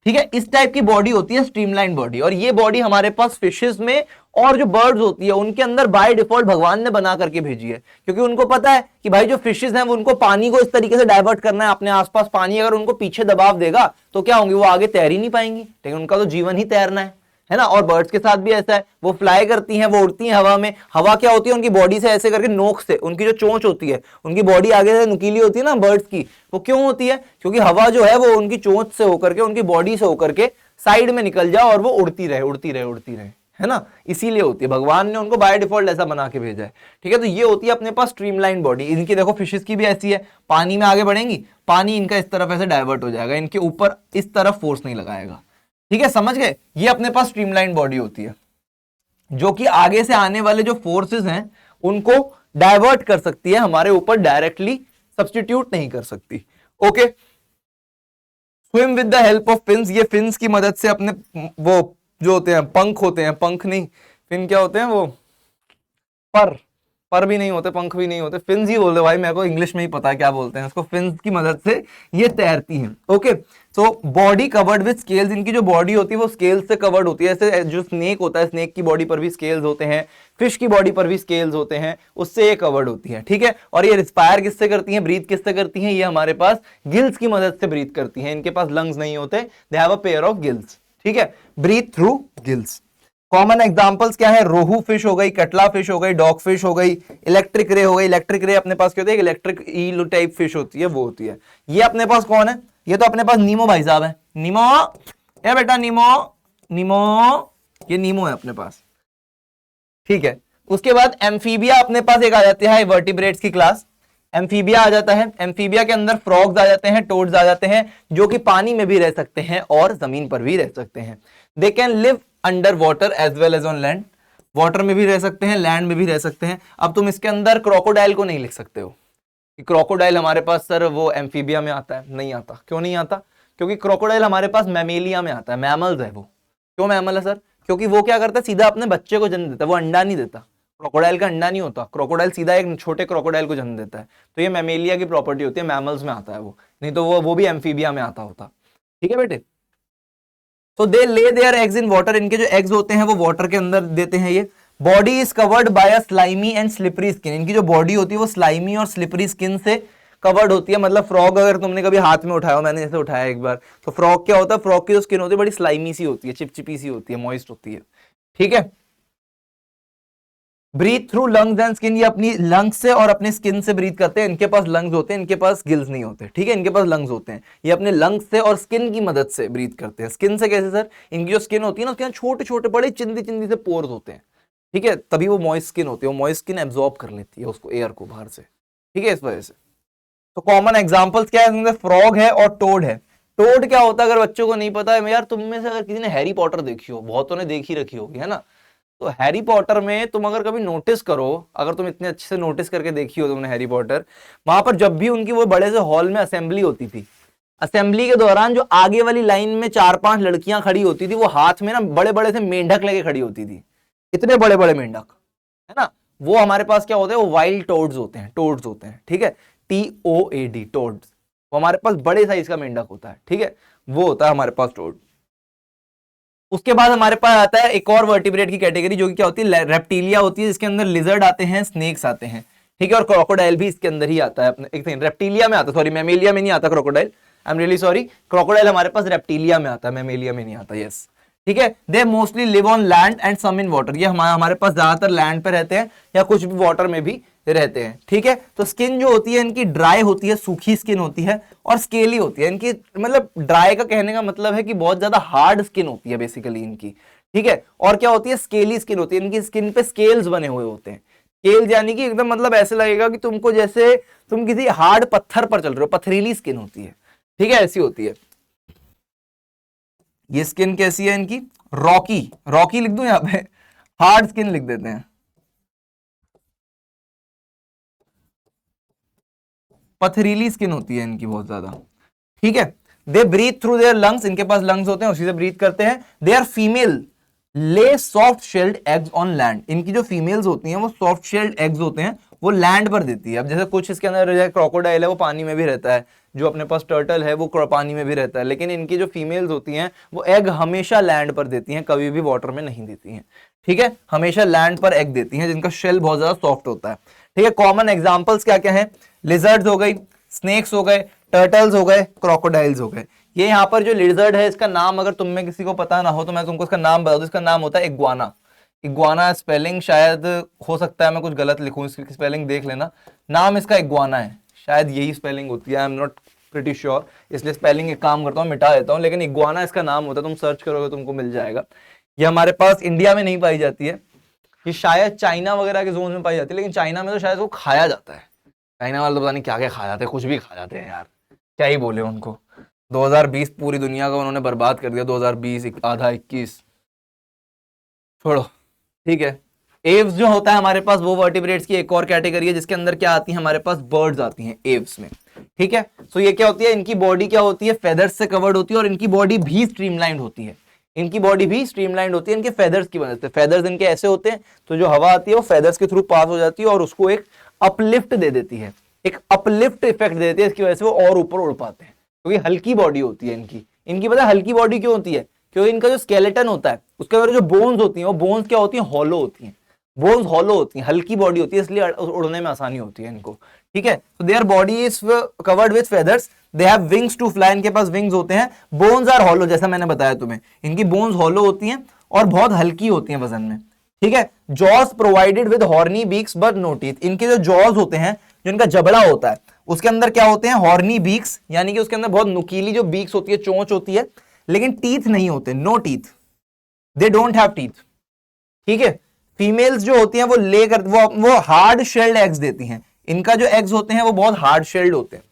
ठीक है, इस टाइप की बॉडी होती है स्ट्रीमलाइन बॉडी। और ये बॉडी हमारे पास फिशेस में और जो बर्ड्स होती है उनके अंदर बाय डिफॉल्ट भगवान ने बना करके भेजी है, क्योंकि उनको पता है कि भाई जो फिशेस हैं वो उनको पानी को इस तरीके से डाइवर्ट करना है, अपने आसपास पानी अगर उनको पीछे दबाव देगा तो क्या होंगे, वो आगे तैर ही नहीं पाएंगी, लेकिन उनका तो जीवन ही तैरना है ना। और बर्ड्स के साथ भी ऐसा है, वो फ्लाई करती हैं, वो उड़ती हैं हवा में, हवा क्या होती है उनकी बॉडी से ऐसे करके नोक से, उनकी जो चोंच होती है, उनकी बॉडी आगे से नुकीली होती है ना बर्ड्स की, वो क्यों होती है, क्योंकि हवा जो है वो उनकी चोंच से होकर के, उनकी बॉडी से होकर के साइड में निकल जाए और वो उड़ती रहे उड़ती रहे उड़ती रहे, है ना, इसीलिए होती है, भगवान ने उनको बाय डिफॉल्ट ऐसा बना के भेजा है, ठीक है। तो ये होती है अपने पास स्ट्रीमलाइन बॉडी। इनकी देखो फिशेस की भी ऐसी है, पानी में आगे बढ़ेंगी, पानी इनका इस तरफ ऐसे डाइवर्ट हो जाएगा, इनके ऊपर इस तरफ फोर्स नहीं लगाएगा, ठीक है, समझ गए। ये अपने पास स्ट्रीमलाइन बॉडी होती है जो कि आगे से आने वाले जो फोर्सेस हैं उनको डाइवर्ट कर सकती है, हमारे ऊपर डायरेक्टली सब्स्टिट्यूट नहीं कर सकती, okay. Swim with the help of fins, ये फिन्स की मदद से अपने वो जो होते हैं पंख होते हैं, पंख नहीं, फिन क्या होते हैं वो, पर भी नहीं होते, पंख भी नहीं होते, फिन्स ही बोलते भाई, मेरे को इंग्लिश में ही पता है क्या बोलते हैं उसको, फिन्स की मदद से ये तैरती हैं, okay. So body covered with scales, इनकी जो बॉडी होती है वो स्केल्स से कवर्ड होती है, ऐसे जो स्नेक होता है, स्नेक की बॉडी पर भी स्केल्स होते हैं, फिश की बॉडी पर भी स्केल्स होते हैं, उससे ये कवर्ड होती है, ठीक है। और ये रिस्पायर किससे करती हैं, ब्रीथ किससे करती हैं, ये हमारे पास गिल्स की मदद से ब्रीथ करती हैं, इनके पास लंग्स नहीं होते, they have a pair of gills, ठीक है, breathe through gills. Common examples क्या है, रोहू फिश हो गई, कटला फिश हो गई, डॉग फिश हो गई, इलेक्ट्रिक रे हो गई, इलेक्ट्रिक रे अपने पास क्या होती है, इलेक्ट्रिक ईल टाइप फिश होती है, वो होती है। ये अपने पास कौन है, ये तो अपने पास नीमो भाई साहब है, नीमो, ए बेटा नीमो, नीमो, ये नीमो है अपने पास, ठीक है। उसके बाद एम्फीबिया अपने पास एक आ जाती है वर्टिब्रेट्स की क्लास, एम्फीबिया आ जाता है, एम्फीबिया के अंदर फ्रॉग्स आ जाते हैं, टोड्स आ जाते हैं, जो कि पानी में भी रह सकते हैं और जमीन पर भी रह सकते हैं। They can live under water as well as on land, water में भी रह सकते हैं, लैंड में भी रह सकते हैं। अब तुम इसके अंदर क्रोकोडाइल को नहीं लिख सकते हो कि क्रोकोडाइल हमारे पास सर वो एम्फीबिया में आता है, नहीं आता। क्यों नहीं आता, क्योंकि क्रोकोडाइल हमारे पास मैमेलिया में आता है, मैमल्स है वो। क्यों मैमल है सर, क्योंकि वो क्या करता है, सीधा अपने बच्चे को जन्म देता है, वो अंडा नहीं देता, क्रोकोडाइल का अंडा नहीं होता, क्रोकोडाइल सीधा एक छोटे क्रोकोडाइल को जन्म देता है। तो ये मैमेलिया की प्रॉपर्टी होती है, मैमल्स में आता है वो, नहीं तो वो भी एम्फीबिया में आता होता, ठीक है बेटे। तो दे lay their eggs in water, इनके जो एग्स होते हैं वो वाटर के अंदर देते हैं ये। Body is covered by a slimy and slippery skin, इनकी जो बॉडी होती है वो स्लाइमी और स्लिपरी स्किन से कवर्ड होती है। मतलब फ्रॉग अगर तुमने कभी हाथ में उठाया हो, मैंने जैसे उठाया एक बार, तो फ्रॉग क्या होता है, फ्रॉग की जो स्किन होती है बड़ी स्लाइमी सी होती है, चिपचिपी सी होती है, मॉइस्ट होती है, ठीक है। Breathe through lungs and skin, ये अपनी लंग्स से और अपनी स्किन से ब्रीथ करते हैं। इनके पास लंग्स होते हैं, इनके पास गिल्स नहीं होते, ठीक है। इनके पास लंग्स होते हैं, ये अपने लंग्स से और स्किन की मदद से ब्रीथ करते हैं। स्किन से कैसे सर? इनकी जो स्किन होती है ना, उसके छोटे छोटे बड़े चिंदी चिंदी से पोर्स होते हैं, ठीक है, तभी वो मॉइस्ट स्किन होती है। वो मॉइस्ट स्किन एब्जॉर्ब कर लेती है उसको, एयर को बाहर से, ठीक है, इस वजह से। तो कॉमन एग्जांपल्स क्या है? फ्रॉग है और टोड है। टोड क्या होता है अगर बच्चों को नहीं पता है, यार तुम में से अगर किसी ने हैरी पॉटर देखी हो, बहुतों ने देखी रखी होगी, है ना, तो हैरी पॉटर में तुम अगर कभी नोटिस करो, अगर तुम इतने अच्छे से नोटिस करके देखी हो तुमने हैरी पॉटर, वहां पर जब भी उनकी वो बड़े से हॉल में असेंबली होती थी, असेंबली के दौरान जो आगे वाली लाइन में 4-5 लड़कियां खड़ी होती थी, वो हाथ में ना बड़े बड़े से मेंढक लेके खड़ी होती थी, इतने बड़े बड़े मेंढक, है ना। वो हमारे पास क्या होते हैं? वो वाइल्ड टोड्स होते हैं, टोड्स होते हैं, ठीक है, TOAD, टोड्स। वो हमारे पास बड़े साइज का मेंढक होता है, ठीक है, वो होता है हमारे पास टोड। उसके बाद हमारे पास आता है एक और वर्टिब्रेट की कैटेगरी, जो कि क्या होती है? रेप्टिलिया होती है, जिसके अंदर लिजर्ड आते हैं, स्नेक्स आते हैं, ठीक है, और क्रोकोडाइल भी इसके अंदर ही आता है। अपने एक सेकंड, रेप्टिलिया में आता है, सॉरी मैमेलिया में नहीं आता crocodile, I am really sorry, crocodile हमारे पास रेप्टिलिया में आता है, मैमेलिया में नहीं आता, यस, ठीक है। They mostly live on land and some in water, ये हमारे पास ज्यादातर लैंड पे रहते हैं या कुछ भी वाटर में भी रहते हैं, ठीक है। तो स्किन जो होती है इनकी ड्राई होती है, सूखी स्किन होती है, और स्केली होती है इनकी, मतलब ड्राई का कहने का मतलब है कि बहुत ज्यादा हार्ड स्किन होती है बेसिकली इनकी, ठीक है। और क्या होती है? स्केली स्किन होती है, इनकी स्किन पे स्केल्स बने हुए होते हैं। स्केल्स यानी कि एकदम मतलब ऐसे लगेगा कि तुमको जैसे तुम किसी हार्ड पत्थर पर चल रहे हो, पथरीली स्किन होती है, ठीक है, ऐसी होती है। ये स्किन कैसी है इनकी? रॉकी, रॉकी लिख दूं यहां पे, हार्ड स्किन लिख देते हैं, पथरीली स्किन होती है इनकी बहुत ज्यादा, ठीक है। They breathe through their lungs, इनके पास लंग्स होते हैं, उसी से ब्रीथ करते हैं। दे आर फीमेल ले soft shelled eggs on land, इनकी जो फीमेल्स होती हैं वो सॉफ्ट शेल्ड एग्स होते हैं, वो लैंड पर देती है। अब जैसे कुछ इसके अंदर क्रोकोडाइल है वो पानी में भी रहता है, जो अपने पास टर्टल है वो पानी में भी रहता है, लेकिन इनकी जो फीमेल्स होती हैं वो एग हमेशा लैंड पर देती हैं, कभी भी वाटर में नहीं देती हैं, ठीक है, हमेशा लैंड पर एग देती हैं, जिनका शेल बहुत ज्यादा सॉफ्ट होता है, ठीक है। कॉमन एग्जाम्पल्स क्या क्या है? लिजर्ड्स हो गई, स्नेक्स हो गए, टर्टल्स हो गए, क्रोकोडाइल्स हो गए। ये यहाँ पर जो लिजर्ड है, इसका नाम अगर तुम में किसी को पता ना हो तो मैं तुमको इसका नाम बता दूं, इसका नाम होता है इग्वाना। इग्वाना स्पेलिंग शायद हो सकता है मैं कुछ गलत लिखूं, इसकी स्पेलिंग देख लेना, नाम इसका इग्वाना है, शायद यही स्पेलिंग होती है, I am not pretty sure, इसलिए स्पेलिंग एक काम करता हूँ मिटा देता हूँ, लेकिन इग्वाना इसका नाम होता है, तुम सर्च करोगे तुमको मिल जाएगा। ये हमारे पास इंडिया में नहीं पाई जाती है, ये शायद चाइना वगैरह के जोन में पाई जाती है, लेकिन चाइना में तो शायद वो खाया जाता है। चाइना वाले तो पता नहीं क्या क्या खा जाते हैं, कुछ भी खा जाते हैं यार, क्या ही बोले उनको। 2020 पूरी दुनिया का उन्होंने बर्बाद कर दिया, 2020 आधा 21 छोड़ो, ठीक है। एव्स जो होता है हमारे पास वो वर्टिब्रेट्स की एक और कैटेगरी है, जिसके अंदर क्या आती है हमारे पास? बर्ड्स आती हैं एव्स में, ठीक है। सो ये क्या होती है? इनकी बॉडी क्या होती है? फेदर्स से कवर्ड होती है, और इनकी बॉडी भी स्ट्रीमलाइंड होती है, इनकी बॉडी भी स्ट्रीमलाइंड होती है इनके फेदर्स की वजह से। फेदर्स इनके ऐसे होते हैं तो जो हवा आती है वो फेदर्स के थ्रू पास हो जाती है और उसको एक अपलिफ्ट दे देती है, एक अपलिफ्ट इफेक्ट दे देती है, इसकी वजह से वो और ऊपर उड़ पाते हैं, क्योंकि हल्की बॉडी होती है इनकी। इनकी पता है हल्की बॉडी क्यों होती है? क्योंकि इनका जो स्केलेटन होता है उसके अंदर जो बोन्स होती हैं वो बोन्स क्या होती हैं? हॉलो होती हैं, बोन्स हॉलो होती हैं, हल्की बॉडी होती है, इसलिए उड़ने में आसानी होती है इनको, ठीक है। तो their body is covered with feathers, they have wings to fly, इनके पास विंग्स होते हैं, बोन्स आर हॉलो, जैसा मैंने बताया तुम्हें, इनकी बोन्स हॉलो होती हैं और बहुत हल्की होती हैं वजन में, ठीक है। Jaws provided with horny beaks but no teeth, इनके जो जॉज होते हैं, जो इनका जबड़ा होता है उसके अंदर क्या होते हैं? हॉर्नी बीक्स, यानी कि उसके अंदर बहुत नुकीली जो बीक्स होती है, चोंच होती है, लेकिन टीथ नहीं होते, no teeth, they don't have teeth, ठीक है। फीमेल्स जो होती हैं वो लेकर वो हार्ड शेल्ड एग्स देती हैं, इनका जो एग्स होते हैं वो बहुत हार्ड शेल्ड होते हैं,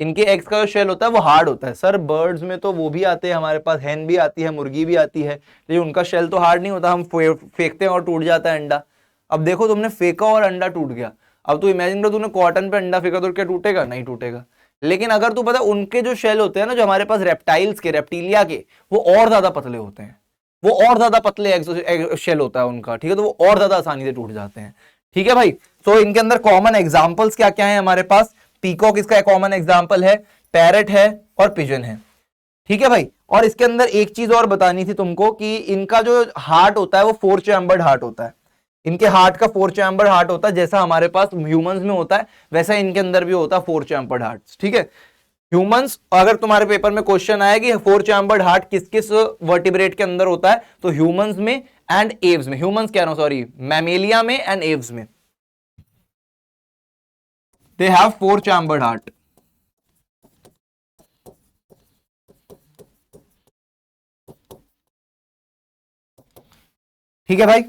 इनके एग्स का जो शेल होता है वो हार्ड होता है। सर बर्ड्स में तो वो भी आते हैं हमारे पास, हैन भी आती है, मुर्गी भी आती है, लेकिन उनका शेल तो हार्ड नहीं होता, हम फेंकते हैं और टूट जाता है अंडा। अब देखो तुमने फेंका और अंडा टूट गया, अब तू इमेजिन करो तूने कॉटन पे अंडा फेंका तो क्या टूटेगा? नहीं टूटेगा। लेकिन अगर तू पता उनके जो शेल होते हैं ना, जो हमारे पास रेप्टाइल्स के, रेप्टिलिया के, वो और ज्यादा पतले होते हैं, वो और ज्यादा पतले शेल होता है उनका, ठीक है, तो वो और ज्यादा आसानी से टूट जाते हैं, ठीक है भाई। तो इनके अंदर कॉमन एग्जांपल्स क्या क्या है हमारे पास? पीकॉक इसका एक कॉमन एग्जांपल है, पैरेट है और पिजन है, ठीक है भाई। और इसके अंदर एक चीज और बतानी थी तुमको कि इनका जो हार्ट होता है वो 4 चैम्बर्ड हार्ट होता है, इनके हार्ट का 4 चैम्बर्ड हार्ट होता है, जैसा हमारे पास ह्यूमंस में होता है वैसा इनके अंदर भी होता है 4 चैम्बर्ड हार्ट, ठीक है। ह्यूमंस, अगर तुम्हारे पेपर में क्वेश्चन आया कि 4 चैम्बर्ड हार्ट किस किस वर्टिब्रेट के अंदर होता है, तो ह्यूमंस में एंड एव्स में, ह्यूमंस कह रहा हूं सॉरी, मैमेलिया में एंड एव्स में, दे हैव 4 चैम्बर्ड हार्ट। ठीक है भाई,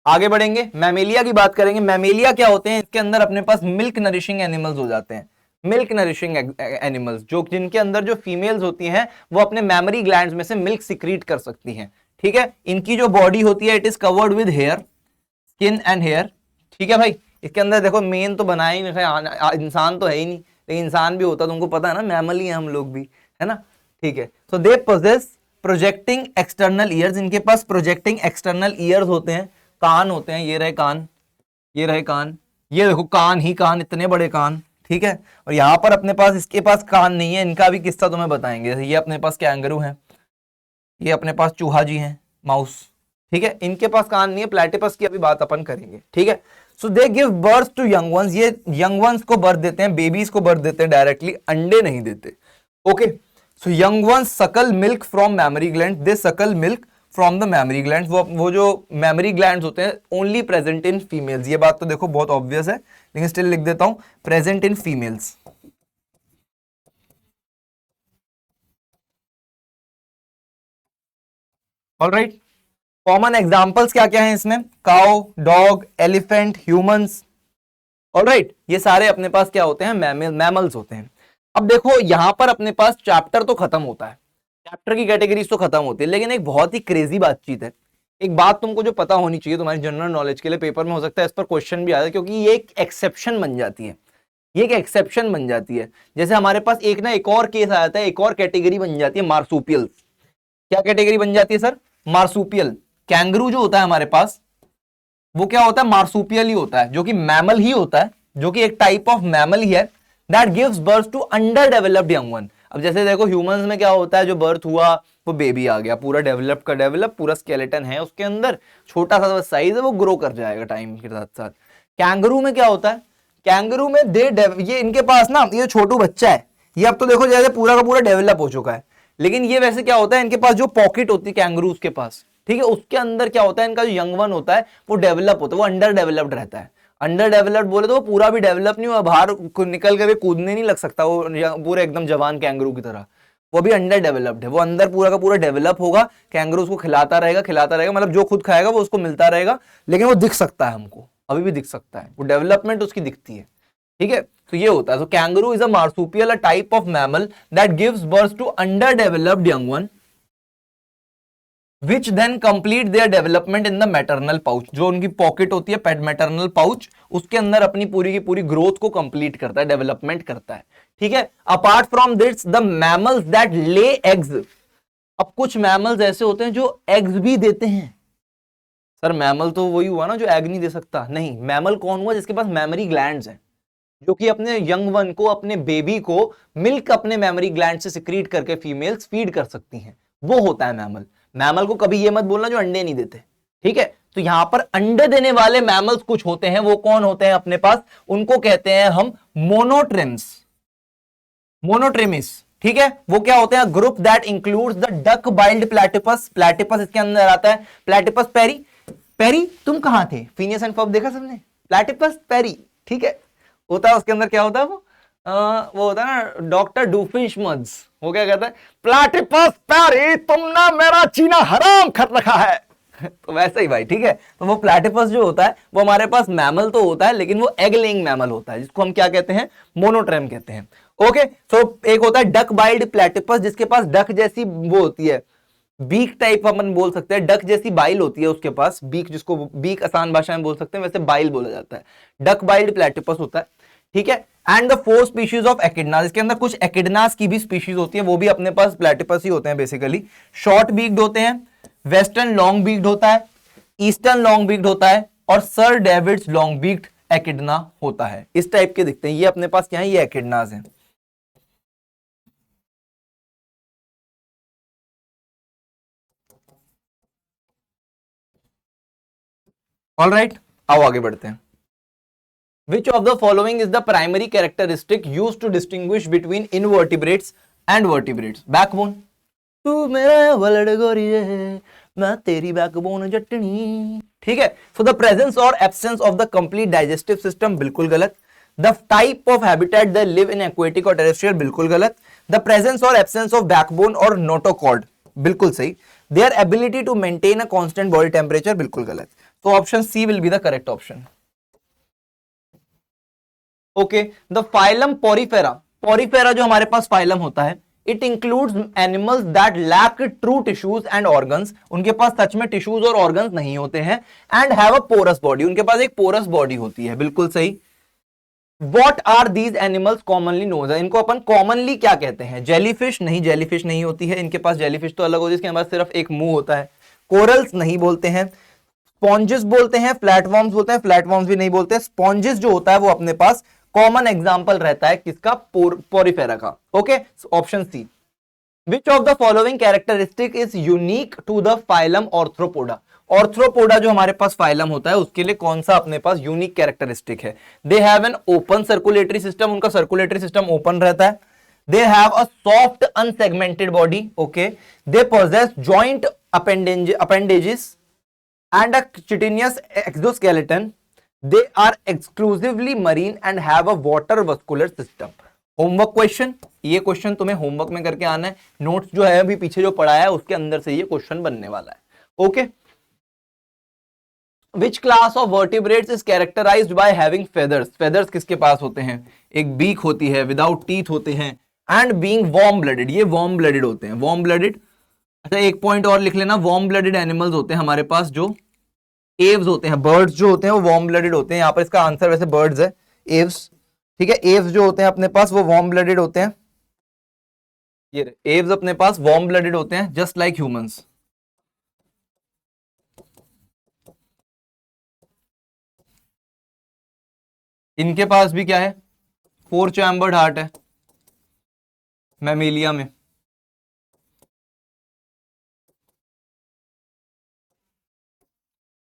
आगे बढ़ेंगे, मैमेलिया की बात करेंगे। मैमेलिया क्या होते हैं, इसके अंदर अपने पास मिल्क नरिशिंग एनिमल्स हो जाते हैं, मिल्क नरिशिंग एनिमल्स, जो जिनके अंदर जो फीमेल्स होती हैं वो अपने मैमरी ग्लैंड्स में से मिल्क सिक्रीट कर सकती हैं। ठीक है, इनकी जो बॉडी होती है it is covered with hair, skin and hair. ठीक है भाई, इसके अंदर देखो मेन तो बनाया ही नहीं, इंसान तो है ही नहीं, लेकिन इंसान भी होता, तुमको पता है ना, मैमल ही है हम लोग भी, है ना। ठीक है, so they possess projecting external ears, इनके पास प्रोजेक्टिंग एक्सटर्नल ईयर्स होते हैं, कान होते हैं, ये रहे कान, ये रहे कान, ये देखो कान ही कान, इतने बड़े कान। ठीक है, और यहां पर अपने पास, इसके पास कान नहीं है, इनका भी किस्सा तुम्हें बताएंगे। ये अपने पास कैंगरू है, ये अपने पास चूहा जी हैं, माउस। ठीक है, इनके पास कान नहीं है, प्लेटिपस की अभी बात अपन करेंगे। ठीक है, so they give birth to young ones, ये यंग वंस को बर्थ देते हैं, बेबीज को बर्थ देते हैं डायरेक्टली, अंडे नहीं देते। ओके, सो यंग वंस सकल मिल्क फ्रॉम मैमरी ग्लैंड, दे सकल milk from the mammary gland, वो जो मैमरी ग्लैंड होते हैं ओनली प्रेजेंट इन फीमेल्स। ये बात तो देखो बहुत ऑब्वियस है, लेकिन स्टिल लिख देता हूं, present in females. Alright, common examples क्या क्या हैं इसमें, cow, dog, elephant, humans. Alright, ये सारे अपने पास क्या होते हैं, मैमल्स होते हैं। अब देखो यहां पर अपने पास चैप्टर तो खत्म होता है, चैप्टर की कैटेगरीज तो खत्म होती है, लेकिन एक बहुत ही क्रेजी बातचीत है। एक बात तुमको जो पता होनी चाहिए तुम्हारी जनरल नॉलेज के लिए, पेपर में हो सकता है इस पर क्वेश्चन भी आ जाए, क्योंकि ये एक एक्सेप्शन बन जाती है, ये एक एक्सेप्शन बन जाती है। जैसे हमारे पास एक ना एक और केस आ जाता है, एक और कैटेगरी बन जाती है, मार्सुपियल्स। क्या कैटेगरी बन जाती है सर, मार्सुपियल। कैंगरू जो होता है हमारे पास, वो क्या होता है, मार्सुपियल ही होता है, जो कि मैमल ही होता है, जो कि एक टाइप ऑफ मैमल ही है, that gives birth to under developed young one. अब जैसे देखो ह्यूमंस में क्या होता है, जो बर्थ हुआ वो बेबी आ गया, पूरा डेवलप का डेवलप, पूरा स्केलेटन है उसके अंदर, छोटा सा साइज है, वो ग्रो कर जाएगा टाइम के साथ साथ। कैंगरू में क्या होता है, कैंगरू में ये इनके पास ना, ये छोटू बच्चा है, ये अब तो देखो जैसे पूरा का पूरा डेवलप हो चुका है, लेकिन ये वैसे क्या होता है, इनके पास जो पॉकेट होती है कैंगरूज के पास, ठीक है, उसके अंदर क्या होता है, इनका जो यंग वन होता है वो डेवलप होता है, वो अंडर डेवलप्ड रहता है। अंडर डेवलप्ड बोले तो वो पूरा भी डेवलप नहीं हुआ, बाहर निकल के भी कूदने नहीं लग सकता वो पूरे एकदम जवान कैंगरू की तरह, वो भी अंडर डेवलप्ड है, वो अंदर पूरा का पूरा डेवलप होगा, कैंगरू उसको खिलाता रहेगा, मतलब जो खुद खाएगा वो उसको मिलता रहेगा, लेकिन वो दिख सकता है हमको, अभी भी दिख सकता है, वो डेवलपमेंट उसकी दिखती है। ठीक है, तो ये होता है, so kangaroo is a marsupial, a type of mammal that gives birth to underdeveloped young one, which then complete their development in the maternal pouch। जो उनकी पॉकेट होती है मैटरनल पाउच, उसके अंदर अपनी पूरी की पूरी ग्रोथ को कंप्लीट करता है, डेवलपमेंट करता है। ठीक है, apart from this the mammals that lay eggs. अब कुछ मैमल्स ऐसे होते हैं जो एग्स भी देते हैं। सर मैमल तो वही हुआ ना जो एग नहीं दे सकता, नहीं, मैमल कौन हुआ, जिसके पास मेमोरी ग्लैंड्स हैं, जो कि अपने यंग वन को, अपने बेबी को मिल्क अपने मेमोरी ग्लैंड से सिक्रीट करके फीमेल्स फीड कर सकती हैं, वो होता है मैमल। मैमल को कभी ये मत बोलना जो अंडे नहीं देते। ठीक है, तो यहां पर अंडे देने वाले मैमल्स कुछ होते हैं, वो कौन होते हैं अपने पास, उनको कहते हैं हम मोनोट्रेम्स, मोनोट्रेमिस। ठीक है, वो क्या होते हैं, group that includes the duck billed platypus, platypus इसके अंदर आता है, प्लैटिपस पेरी, पेरी तुम कहां थे, फिनियस एंड फर्ब देखा सबने, प्लैटिपस पेरी। ठीक है, होता है उसके अंदर क्या होता है, वो होता है ना डॉक्टर डूफिशमंस, वो क्या कहता है, प्लैटिपस पेरी तुमने मेरा जीना हराम कर रखा है तो वैसे ही भाई। ठीक है, तो वो प्लैटिपस जो होता है वो हमारे पास मैमल तो होता है, लेकिन वो एग लेइंग मैमल होता है, जिसको हम क्या कहते हैं, मोनोट्रेम कहते हैं। ओके, सो एक होता है डक बाइल्ड प्लैटिपस, जिसके पास डक जैसी वो होती है, बीक टाइप अपन बोल सकते हैं, डक जैसी बाइल होती है उसके पास, बीक, जिसको बीक आसान भाषा में बोल सकते हैं, वैसे बाइल बोला जाता है, डक बाइल्ड प्लैटिपस होता है। ठीक है, एंड द 4 स्पीशीज ऑफ एकिडनास, इसके अंदर कुछ एकिडनास की भी स्पीशीज होती है, वो भी अपने पास प्लैटिपस ही होते हैं बेसिकली। शॉर्ट बीक्ड होते हैं, वेस्टर्न लॉन्ग बीक्ड होता है, ईस्टर्न लॉन्ग बीक्ड होता है, और सर डेविड्स लॉन्ग बीक्ड एकिडना होता है। इस टाइप के दिखते हैं, ये अपने पास क्या है, ये एकिडनास है। ऑलराइट, आओ आगे बढ़ते हैं। Which of the following is the primary characteristic used to distinguish between invertebrates and vertebrates? Backbone. तू मेरा वलड़ गोरिये, मैं तेरी बैकबोन जटनी, ठीक है। सो द प्रेजेंस और absence of the complete digestive system, बिल्कुल गलत। The type of habitat they live in aquatic और टेरेस्ट्रियल, बिल्कुल गलत। द प्रेजेंस और एब्सेंस ऑफ बैकबोन और नोटोकॉर्ड, बिल्कुल सही। Their ability to maintain a constant body temperature, बिल्कुल गलत। तो option C will be the correct option. Okay, the phylum Porifera, Porifera जो हमारे पास फाइलम होता है, it includes animals that lack true tissues and organs, उनके पास सच में टिश्यूज और ऑर्गन्स नहीं होते हैं। And have a porous body, उनके पास एक पोरस बॉडी होती है, बिल्कुल सही। What are these animals commonly known? इनको अपन कॉमनली क्या कहते हैं? जेलीफिश नहीं, जेलीफिश नहीं होती है इनके पास, जेलीफिश तो अलग होती है, इसके पास सिर्फ एक मुंह होता है। कोरल्स नहीं बोलते हैं, स्पॉन्जेस बोलते हैं, फ्लैटवॉर्म्स बोलते हैं, फ्लैटवॉर्म्स भी नहीं बोलते। स्पॉन्जेस जो होता है वो अपने पास कॉमन एग्जाम्पल रहता है किसका? पोरीफेरा का। Okay, option C. Which of the following characteristic is unique to the phylum Arthropoda? Arthropoda जो हमारे पास फाइलम होता है उसके लिए कौन सा अपने पास यूनिक कैरेक्टरिस्टिक है? They have an open circulatory system, उनका सर्कुलेटरी सिस्टम ओपन रहता है। दे have a soft unsegmented body, okay. They possess joint appendages and a chitinous exoskeleton. They are exclusively marine and have a water vascular system. Homework question, ये question तुम्हें homework में करके आना है। Notes जो है अभी पीछे जो पढ़ाया है उसके अंदर से ये क्वेश्चन बनने वाला है। Okay, which class of vertebrates is characterised by having feathers? Feathers किसके पास होते हैं? एक बीक होती है, विदाउट टीथ होते हैं, एंड बीइंग वार्म ब्लडेड, ये वार्म ब्लडेड होते हैं, वार्म ब्लडेड। अच्छा, एक पॉइंट और लिख लेना, वार्म ब्लडेड एनिमल्स होते हैं हमारे पास जो एव्स होते हैं, बर्ड्स जो होते हैं वो वार्म ब्लडेड होते हैं। यहां पर इसका आंसर वैसे बर्ड्स है, एव्स, ठीक है। एव्स जो होते हैं अपने पास वो वार्म ब्लडेड होते हैं, ये एव्स अपने पास वार्म ब्लडेड होते हैं, जस्ट लाइक ह्यूमंस। इनके पास भी क्या है? 4 चैम्बर्ड हार्ट है मैमेलिया में।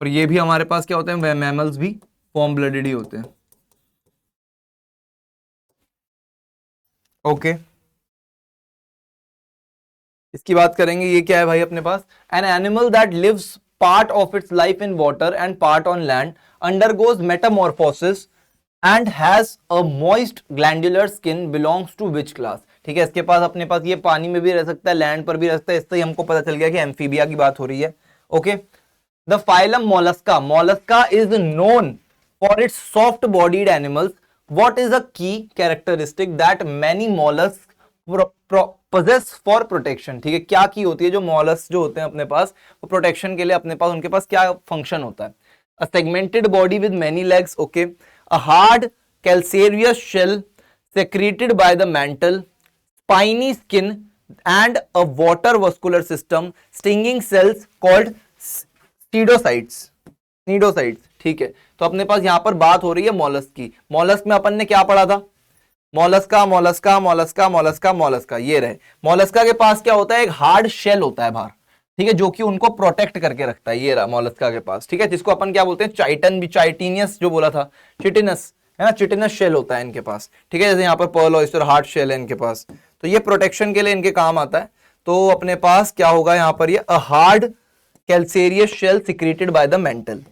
और ये भी हमारे पास क्या होते हैं? मैमल्स भी वार्म ब्लडेड ही होते हैं। ओके, इसकी बात करेंगे। ये क्या है भाई अपने पास? An animal that lives part of its life in water and part on land, undergoes metamorphosis and has a moist glandular skin, belongs to which class? ठीक है, इसके पास अपने पास ये पानी में भी रह सकता है, लैंड पर भी रह सकता है। इससे ही हमको पता चल गया कि एम्फीबिया की बात हो रही है। Okay, the phylum Mollusca, Mollusca is known for its soft bodied animals. What is a key characteristic that many mollusc possess for protection? ठीक है, क्या की होती है जो मॉलस्क जो होते हैं अपने पास, वो प्रोटेक्शन के लिए अपने पास, उनके पास क्या फंक्शन होता है? A segmented body with many legs, okay. A hard calcareous shell secreted by the mantle, spiny skin and a water vascular system, stinging cells called cnidocytes, cnidocytes, ठीक है। तो अपने पास यहां पर बात हो रही है मॉलस्क की। मॉलस्क में अपन ने क्या पढ़ा था? Mollusca, Mollusca, Mollusca, Mollusca, Mollusca, ये रहे। मोलस्का के पास क्या होता है? एक हार्ड शेल होता है बाहर, ठीक है, जो कि उनको प्रोटेक्ट करके रखता है। ये रहा मोलस्का के पास, ठीक है, जिसको अपन क्या बोलते हैं? चाइटन भी, चाइटिनियस जो बोला था, चिटिनस है ना, चिटिनस शेल होता है इनके पास, ठीक है। जैसे यहाँ पर पर्ल ऑयस्टर हार्ड शेल है इनके पास, तो ये प्रोटेक्शन के लिए इनके काम आता है। तो अपने पास क्या होगा यहाँ पर? ये a hard calcareous shell secreted by the mantle.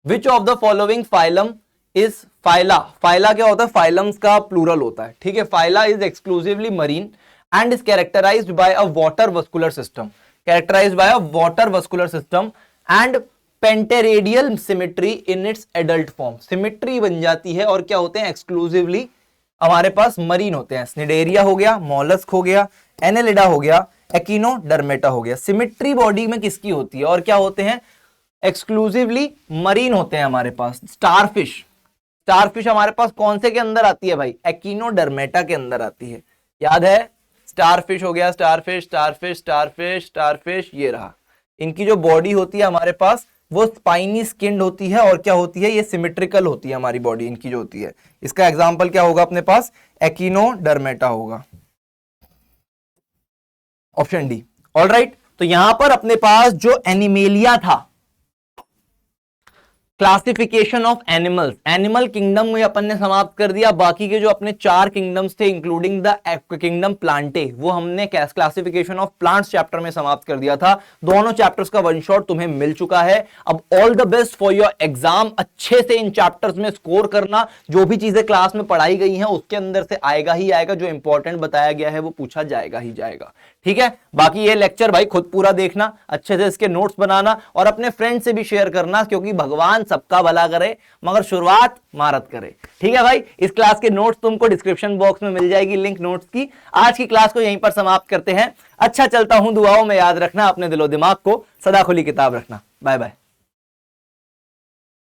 Which of the following phylum is phyla? Phyla क्या होता है? फाइलम्स का प्लूरल होता है, ठीक है। Phyla is exclusively marine and is characterised by a water vascular system, characterised by a water vascular system and pentaradial symmetry in its adult form. Symmetry बन जाती है और क्या होते हैं? एक्सक्लूसिवली हमारे पास मरीन होते हैं। स्निडेरिया हो गया, मॉलस्क हो गया, एनेलिडा हो गया, एकिनोडर्मेटा हो गया। सिमेट्री बॉडी में किसकी होती है और क्या होते हैं? एक्सक्लूसिवली मरीन होते हैं हमारे पास। स्टारफिश, स्टारफिश हमारे पास कौन से के अंदर आती है भाई? एकिनोडर्मेटा के अंदर आती है, याद है? स्टारफिश हो गया, स्टारफिश, स्टारफिश, स्टारफिश, स्टारफिश, ये रहा। इनकी जो बॉडी होती है हमारे पास वो स्पाइनी स्किन्ड होती है और क्या होती है? ये सिमेट्रिकल होती है हमारी बॉडी इनकी जो होती है। इसका एग्जांपल क्या होगा अपने पास? एकिनोडर्मेटा होगा, ऑप्शन डी। ऑलराइट, तो यहां पर अपने पास जो एनिमेलिया था, classification of animals, animal kingdom में अपन ने समाप्त कर दिया। बाकी के जो अपने 4 किंगडम्स थे इंक्लूडिंग द किंगडम प्लांटे, वो हमने क्लासिफिकेशन ऑफ प्लांट्स चैप्टर में समाप्त कर दिया था। दोनों चैप्टर्स का वन शॉट तुम्हें मिल चुका है। अब all the best for your exam. अच्छे से इन चैप्टर्स में स्कोर करना, जो भी चीजें क्लास में पढ़ाई गई हैं उसके अंदर से आएगा ही आएगा, जो इंपॉर्टेंट बताया गया है वो पूछा जाएगा ही जाएगा, ठीक है। बाकी ये लेक्चर भाई खुद पूरा देखना, अच्छे से इसके नोट्स बनाना और अपने फ्रेंड से भी शेयर करना, क्योंकि भगवान सबका भला करे मगर शुरुआत महारत करे, ठीक है भाई। इस क्लास के नोट्स तुमको डिस्क्रिप्शन बॉक्स में मिल जाएगी लिंक नोट्स की। आज की क्लास को यहीं पर समाप्त करते हैं। अच्छा चलता हूं, दुआओं में याद रखना, अपने दिलो दिमाग को सदा खुली किताब रखना। Bye bye.